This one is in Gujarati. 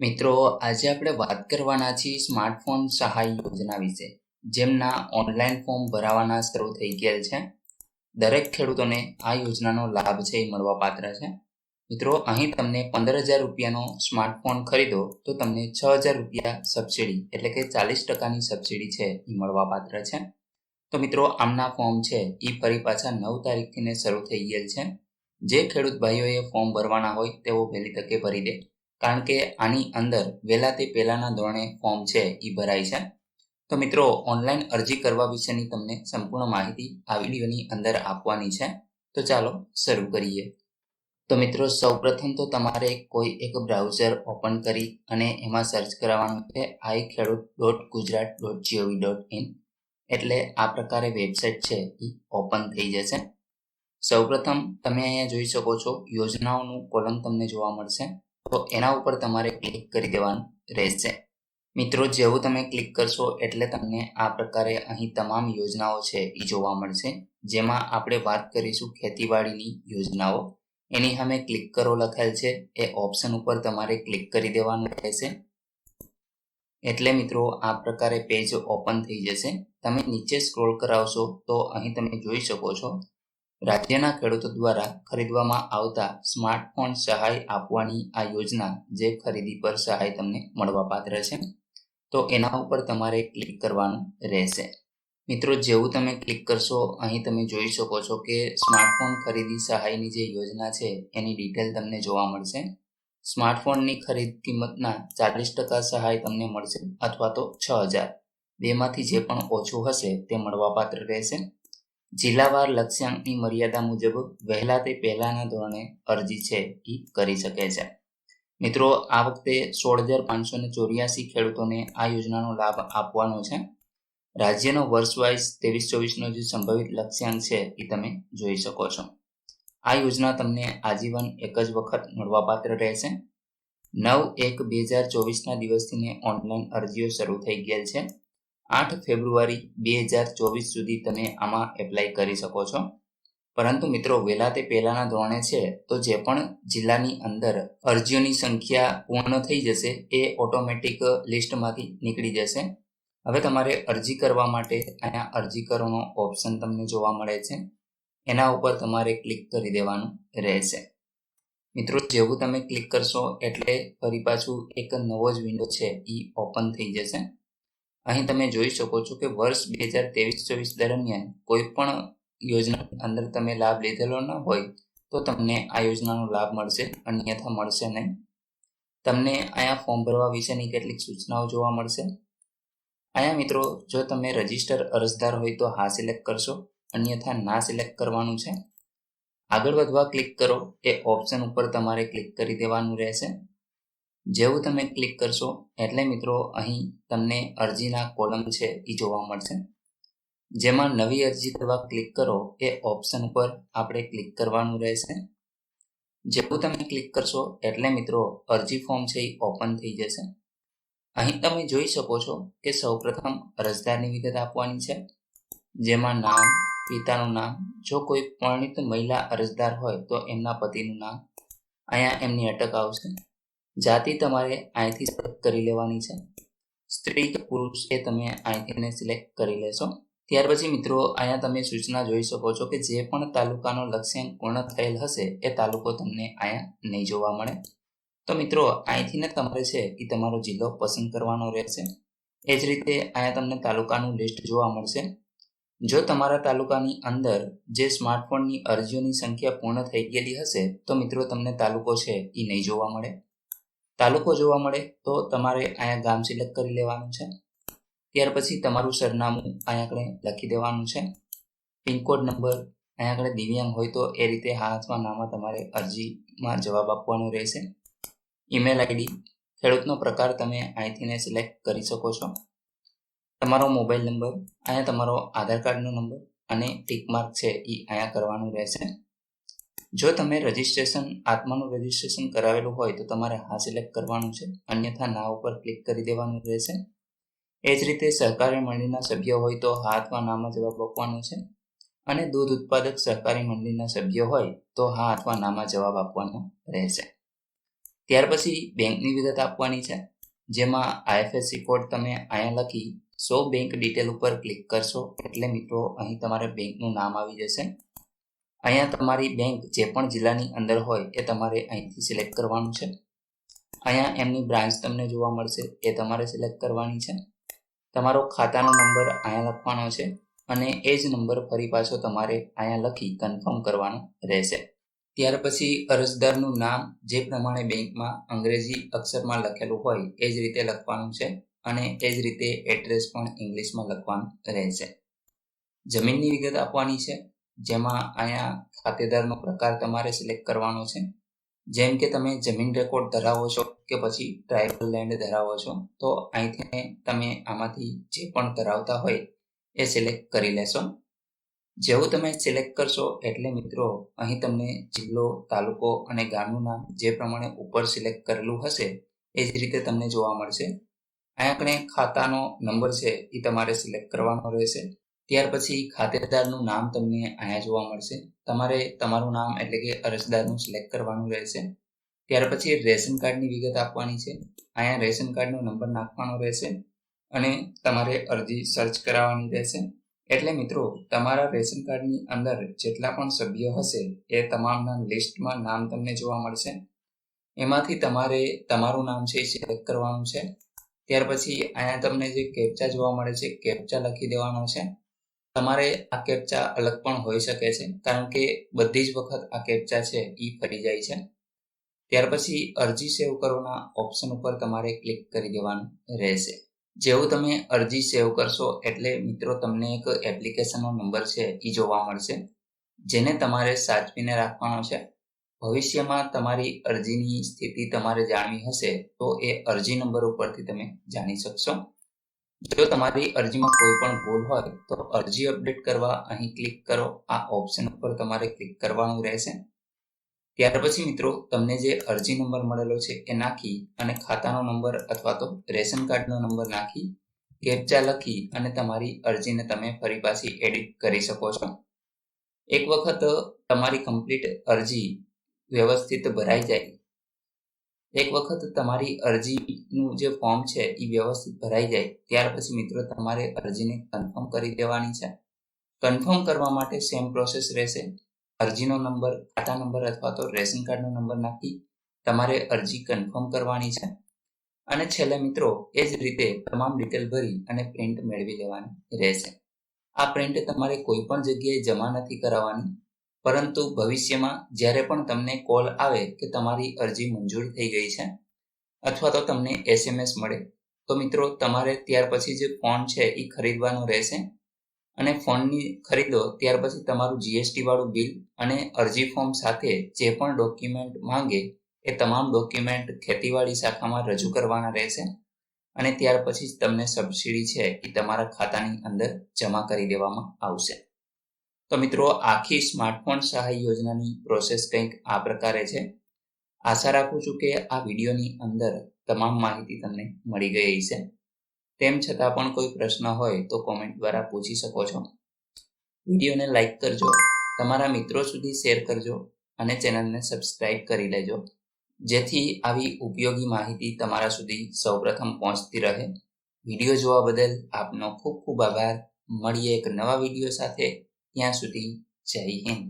મિત્રો, આજે આપણે વાત કરવાના છીએ સ્માર્ટફોન સહાય યોજના વિશે, જેમના ઓનલાઈન ફોર્મ ભરાવાના શરૂ થઈ ગયેલ છે. દરેક ખેડૂતોને આ યોજનાનો લાભ છે એ મળવાપાત્ર છે. મિત્રો, અહીં તમને 15,000 રૂપિયાનો સ્માર્ટફોન ખરીદો તો તમને 6,000 રૂપિયા સબસિડી એટલે કે 40%ની સબસિડી છે એ મળવાપાત્ર છે. તો મિત્રો, આમના ફોર્મ છે એ ફરી પાછા 9 તારીખથી શરૂ થઈ ગયેલ છે. જે ખેડૂત ભાઈઓએ ફોર્મ ભરવાના હોય તેઓ વહેલી તકે ભરી દે, કારણ કે આની અંદર વહેલા તે પહેલાના ધોરણે ફોર્મ છે એ ભરાય છે. તો મિત્રો, ઓનલાઈન અરજી કરવા વિશેની તમને સંપૂર્ણ માહિતી આ વિડીયોની અંદર આપવાની છે. તો ચાલો શરૂ કરીએ. તો મિત્રો, સૌપ્રથમ તો તમારે કોઈ એક બ્રાઉઝર ઓપન કરી અને એમાં સર્ચ કરાવવાનું છે iKheડૂત.gujarat.gov.in. એટલે આ પ્રકારે વેબસાઇટ છે એ ઓપન થઈ જશે. સૌપ્રથમ તમે અહીંયા જોઈ શકો છો યોજનાઓનું કોલમ તમને જોવા મળશે. તો એના ઉપર તમારે ક્લિક કરી દેવાનું રહેશે. મિત્રો, જેવું તમે ક્લિક કરશો એટલે તમને આ પ્રકારે અહીં તમામ યોજનાઓ છે એ જોવા મળશે. જેમાં આપણે વાત કરીશું ખેતીવાડીની યોજનાઓ. એની સામે ક્લિક કરો લખેલ છે, એ ઓપ્શન ઉપર તમારે ક્લિક કરી દેવાનું રહેશે. એટલે મિત્રો, આ પ્રકારે પેજ ઓપન થઈ જશે. તમે નીચે સ્ક્રોલ કરાવશો તો અહીં તમે જોઈ શકો છો રાજ્યના ખેડૂતો દ્વારા ખરીદવામાં આવતા સ્માર્ટફોન સહાય આપવાની આ યોજના, જે ખરીદી પર સહાય તમને મળવાપાત્ર છે. તો એના ઉપર તમારે ક્લિક કરવાનું રહેશે. મિત્રો, જેવું તમે ક્લિક કરશો અહીં તમે જોઈ શકો છો કે સ્માર્ટફોન ખરીદી સહાયની જે યોજના છે એની ડિટેલ તમને જોવા મળશે. સ્માર્ટફોનની ખરીદ કિંમતના 40% સહાય તમને મળશે, અથવા તો 6,000. બેમાંથી જે પણ ઓછું હશે તે મળવાપાત્ર રહેશે. જિલ્લાવાર લક્ષ્યાંકની મર્યાદા મુજબ વહેલા તે પહેલાના ધોરણે અરજી છે એ કરી શકે છે. મિત્રો, આ વખતે 16,584 ખેડૂતોને આ યોજનાનો લાભ આપવાનો છે. રાજ્યનો વર્ષ વાઇઝ 23-24નો જે સંભવિત લક્ષ્યાંક છે એ તમે જોઈ શકો છો. આ યોજના તમને આજીવન એક જ વખત મળવાપાત્ર રહેશે. 9/1/2024ના દિવસથી ઓનલાઈન અરજીઓ શરૂ થઈ ગયેલ છે. 8 ફેબ્રુઆરી 2024 સુધી તમે આમાં એપ્લાય કરી શકો છો. પરંતુ મિત્રો, વહેલા તે પહેલાના ધોરણે છે તો જે પણ જિલ્લાની અંદર અરજીઓની સંખ્યા પૂર્ણ થઈ જશે એ ઓટોમેટિક લિસ્ટમાંથી નીકળી જશે. હવે તમારે અરજી કરવા માટે અહીંયા અરજી કરવાનો ઓપ્શન તમને જોવા મળે છે, એના ઉપર તમારે ક્લિક કરી દેવાનું રહેશે. મિત્રો, જેવું તમે ક્લિક કરશો એટલે ફરી પાછું એક નવો જ વિન્ડો છે એ ઓપન થઈ જશે. અહીં તમે જોઈ શકો છો કે વર્ષ 2023-24 દરમિયાન કોઈ પણ યોજનાની અંદર તમે લાભ લીધેલો ન હોય તો તમને આ યોજનાનો લાભ મળશે, અન્યથા મળશે નહીં. તમને અહીંયા ફોર્મ ભરવા વિશેની કેટલીક સૂચનાઓ જોવા મળશે. અહીંયા મિત્રો, જો તમે રજિસ્ટર અરજદાર હોય તો હા સિલેક્ટ કરશો, અન્યથા ના સિલેક્ટ કરવાનું છે. આગળ વધવા ક્લિક કરો એ ઓપ્શન ઉપર તમારે ક્લિક કરી દેવાનું રહેશે. જેવું તમે ક્લિક કરશો એટલે મિત્રો, અહીં તમને અરજીના કોલમ છે એ જોવા મળશે. જેમાં નવી અરજી કરવા ક્લિક કરો એ ઓપ્શન ઉપર આપણે ક્લિક કરવાનું રહેશે. જેવું તમે ક્લિક કરશો એટલે મિત્રો, અરજી ફોર્મ છે એ ઓપન થઈ જશે. અહીં તમે જોઈ શકો છો કે સૌપ્રથમ અરજદારની વિગત આપવાની છે, જેમાં નામ, પિતાનું નામ, જો કોઈ પરણિત મહિલા અરજદાર હોય તો એમના પતિનું નામ, અહીંયા એમની અટક આવશે. જાતિ તમારે અહીંથી સિલેક્ટ કરી લેવાની છે. સ્ત્રી કે પુરુષ એ તમે અહીંથી સિલેક્ટ કરી લેશો. ત્યાર પછી મિત્રો, અહીંયા તમે સૂચના જોઈ શકો છો કે જે પણ તાલુકાનો લક્ષ્યાંક પૂર્ણ થયેલ હશે એ તાલુકો તમને અહીંયા નહીં જોવા મળે. તો મિત્રો, અહીંથી તમારે છે એ તમારો જિલ્લો પસંદ કરવાનો રહેશે. એ જ રીતે અહીંયા તમને તાલુકાનું લિસ્ટ જોવા મળશે. જો તમારા તાલુકાની અંદર જે સ્માર્ટફોનની અરજીઓની સંખ્યા પૂર્ણ થઈ ગયેલી હશે તો મિત્રો, તમને તાલુકો છે એ નહીં જોવા મળે. તાલુકો જોવા મળે તો તમારે અહીંયા ગામ સિલેક્ટ કરી લેવાનું છે. ત્યાર પછી તમારું સરનામું અહીંયા આગળ લખી દેવાનું છે. પિનકોડ નંબર અહીંયા આગળ દિવ્યાંગ હોય તો એ રીતે હા અથવા નામાં તમારે અરજીમાં જવાબ આપવાનો રહેશે. ઈમેલ આઈડી, ખેડૂતનો પ્રકાર તમે અહીંથી સિલેક્ટ કરી શકો છો. તમારો મોબાઈલ નંબર, અહીંયા તમારો આધાર કાર્ડનો નંબર અને ટિક માર્ક છે એ અહીંયા કરવાનું રહેશે. જો તમે આત્માનું રજિસ્ટ્રેશન કરાવેલું હોય તો તમારે હા સિલેક્ટ કરવાનું છે, અન્યથા ના ઉપર ક્લિક કરી દેવાનું રહેશે. એ જ રીતે સહકારી મંડળીના સભ્ય હોય તો હા અથવા નામાં જવાબ આપવાનો છે, અને દૂધ ઉત્પાદક સહકારી મંડળીના સભ્ય હોય તો હા અથવા નામાં જવાબ આપવાનો રહેશે. ત્યાર પછી બેંકની વિગત આપવાની છે, જેમાં IFSC કોડ તમે અહીંયા લખી શો બેંક ડિટેલ ઉપર ક્લિક કરશો એટલે મિત્રો અહીં તમારે બેંકનું નામ આવી જશે. અહીંયા તમારી બેંક જે પણ જિલ્લાની અંદર હોય એ તમારે અહીંથી સિલેક્ટ કરવાનું છે. અહીંયા એમની બ્રાન્ચ તમને જોવા મળશે, એ તમારે સિલેક્ટ કરવાની છે. તમારો ખાતાનો નંબર અહીંયા લખવાનો છે અને એ જ નંબર ફરી પાછો તમારે અહીંયા લખી કન્ફર્મ કરવાનો રહેશે. ત્યાર પછી અરજદારનું નામ જે પ્રમાણે બેંકમાં અંગ્રેજી અક્ષરમાં લખેલું હોય એ જ રીતે લખવાનું છે અને એ જ રીતે એડ્રેસ પણ ઇંગ્લિશમાં લખવાનું રહેશે. જમીનની વિગત આપવાની છે, જેમાં અહીંયા ખાતેદારનો પ્રકાર તમારે સિલેક્ટ કરવાનો છે. જેમ કે તમે જમીન રેકોર્ડ ધરાવો છો કે પછી ટ્રાયબલ લેન્ડ ધરાવો છો, તો અહીંથી તમે આમાંથી જે પણ ધરાવતા હોય એ સિલેક્ટ કરી લેશો. જેવું તમે સિલેક્ટ કરશો એટલે મિત્રો અહીં તમને જિલ્લો, તાલુકો અને ગામનું નામ જે પ્રમાણે ઉપર સિલેક્ટ કરેલું હશે એ જ રીતે તમને જોવા મળશે. અહીંયા કણે ખાતાનો નંબર છે એ તમારે સિલેક્ટ કરવાનો રહેશે. ત્યાર પછી ખાતેદારનું નામ તમને અહીંયા જોવા મળશે. તમારે તમારું નામ એટલે કે અરજદારનું સિલેક્ટ કરવાનું રહેશે. ત્યાર પછી રેશન કાર્ડની વિગત આપવાની છે. અહીંયા રેશન કાર્ડનો નંબર નાખવાનો રહેશે અને તમારે અરજી સર્ચ કરાવવાની રહેશે. એટલે મિત્રો તમારા રેશન કાર્ડની અંદર જેટલા પણ સભ્યો હશે એ તમામના લિસ્ટમાં નામ તમને જોવા મળશે. એમાંથી તમારે તમારું નામ છે એ સિલેક્ટ કરવાનું છે. ત્યાર પછી અહીંયા તમને જે કેપ્ચા જોવા મળે છે, કેપ્ચા લખી દેવાનો છે. તમારે આ કેપ્ચા અલગ પણ હોઈ શકે છે, કારણ કે બધી જ વખત આ કેપ્ચા છે એ ફરી જાય છે. ત્યાર પછી અરજી સેવ કરવાના ઓપ્શન ઉપર તમારે ક્લિક કરી દેવાનું રહેશે. જેવું તમે અરજી સેવ કરશો એટલે મિત્રો તમને એક એપ્લિકેશનનો નંબર છે એ જોવા મળશે, જેને તમારે સાચવીને રાખવાનો છે. ભવિષ્યમાં તમારી અરજીની સ્થિતિ તમારે જાણવી હશે તો એ અરજી નંબર ઉપરથી તમે જાણી શકશો. જો તમારી અરજીમાં કોઈ પણ ભૂલ હોય તો અરજી અપડેટ કરવા અહીં ક્લિક કરો, આ ઓપ્શન ઉપર તમારે ક્લિક કરવાનું રહેશે. ત્યાર પછી મિત્રો તમને જે અરજી નંબર મળેલો છે એ નાખી અને ખાતાનો નંબર અથવા તો રેશન કાર્ડનો નંબર નાખી કેપ્ચા લખી અને તમારી અરજીને તમે ફરી પાછી એડિટ કરી શકો છો. એક વખત તમારી કમ્પ્લીટ અરજી વ્યવસ્થિત ભરાઈ જાય, એક વખત તમારી અરજીનું જે ફોર્મ છે એ વ્યવસ્થિત ભરાઈ જાય ત્યાર પછી મિત્રો તમારે અરજીને કન્ફર્મ કરી દેવાની છે. કન્ફર્મ કરવા માટે સેમ પ્રોસેસ રહેશે. અરજીનો નંબર, ખાતા નંબર અથવા તો રેશન કાર્ડનો નંબર નાખી તમારે અરજી કન્ફર્મ કરવાની છે અને છેલ્લે મિત્રો એ જ રીતે તમામ ડિટેલ ભરી અને પ્રિન્ટ મેળવી લેવાની રહેશે. આ પ્રિન્ટ તમારે કોઈ પણ જગ્યાએ જમા નથી કરાવવાની, પરંતુ ભવિષ્યમાં જ્યારે પણ તમને કોલ આવે કે તમારી અરજી મંજૂર થઈ ગઈ છે અથવા તો તમને SMS મળે તો મિત્રો તમારે ત્યાર પછી જે ફોન છે એ ખરીદવાનો રહેશે અને ફોનની ખરીદો ત્યાર પછી તમારું GST વાળું બિલ અને અરજી ફોર્મ સાથે જે પણ ડોક્યુમેન્ટ માંગે એ તમામ ડોક્યુમેન્ટ ખેતીવાડી શાખામાં રજૂ કરવાના રહેશે અને ત્યાર પછી જ તમને સબસિડી છે એ તમારા ખાતાની અંદર જમા કરી દેવામાં આવશે. તો મિત્રો આખી સ્માર્ટફોન સહાય યોજનાની પ્રોસેસ કંઈક આ પ્રકારે છે. આશા રાખું છું કે આ વિડીયોની અંદર તમામ માહિતી તમને મળી ગઈ છે. તેમ છતાં પણ કોઈ પ્રશ્ન હોય તો કોમેન્ટ દ્વારા પૂછી શકો છો. વિડીયોને લાઈક કરજો, તમારા મિત્રો સુધી શેર કરજો અને ચેનલને સબસ્ક્રાઇબ કરી લેજો, જેથી આવી ઉપયોગી માહિતી તમારા સુધી સૌપ્રથમ પહોંચતી રહે. વિડીયો જોવા બદલ આપનો ખૂબ ખૂબ આભાર. મળીએ એક નવા વિડીયો સાથે. ત્યાં સુધી જય હિન્દ.